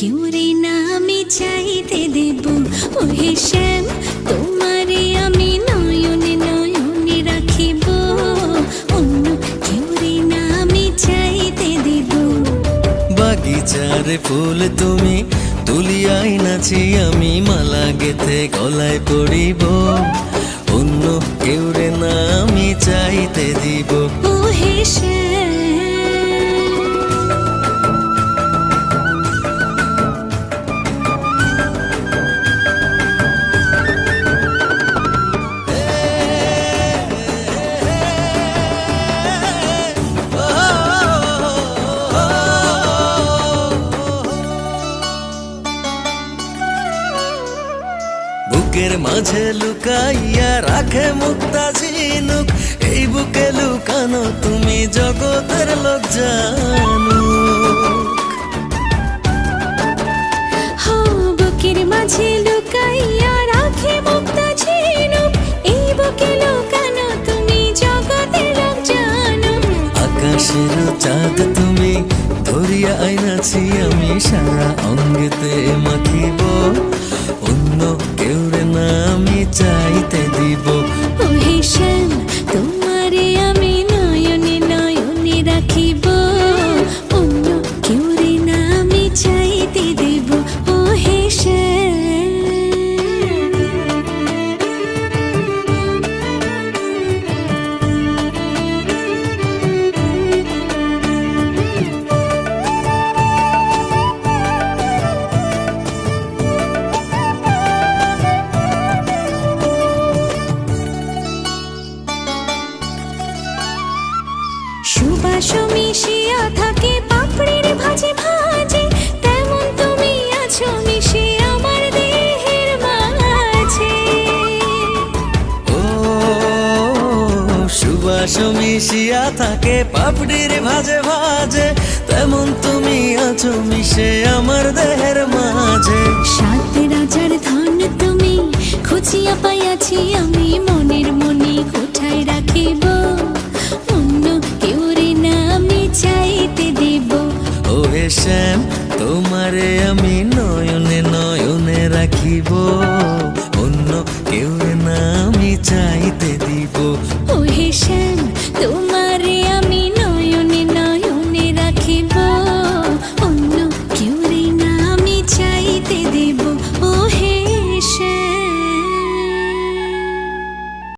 কেউ রে না আমি চাইতে দেব। ওহে শ্যাম তোমারে আমি নয়নে নয়নে রাখিব, অন্য কেউ রে না আমি চাইতে দেব। বাগিচার ফুল তুমি তুলিয়াই নাচি আমি মালা গেথে গলায় পড়িব, অন্য কেউ রে না আমি চাইতে দিব। ওহে শ্যাম বুকের মাঝে লুকাইয়া রাখে মুক্তা ঝিনুক, এই বুকে লুকানো তুমি জগতের লোক জানুক। বুকের মাঝে লুকাইয়া রাখে মুক্তা ঝিনুক, এই বুকে লুকানো তুমি জগতের লোক জানো। আকাশের চাঁদ তুমি ধরিয়া আইনাছি আমি সারা অঙ্গেতে মাখিব, অন্য কেউ রে না আমি চাইতে দিব। ওহে শ্যাম তোমারে আমি নয়নে নয়নে রাখিব, অন্য কেউ রে না আমি চাইতে দেব। ওহে শ্যাম সুবাস মিশিয়া থাকে পাপড়ির ভাজে ভাজে, তেমন তুমি আছো মিশে আমার দেহের মাঝে। ও সুবাস মিশিয়া থাকে পাপড়ির ভাজে ভাজে, তেমন তুমি আছো মিশে আমার দেহের মাঝে। সাত রাজার ধন তুমি খুঁজিয়া পাইয়াছি আমি মনের মনে কোঠায় রাখিব, অন্য কেউ রে না আমি চাইতে দেব। ওহে শ্যাম তোমারে আমি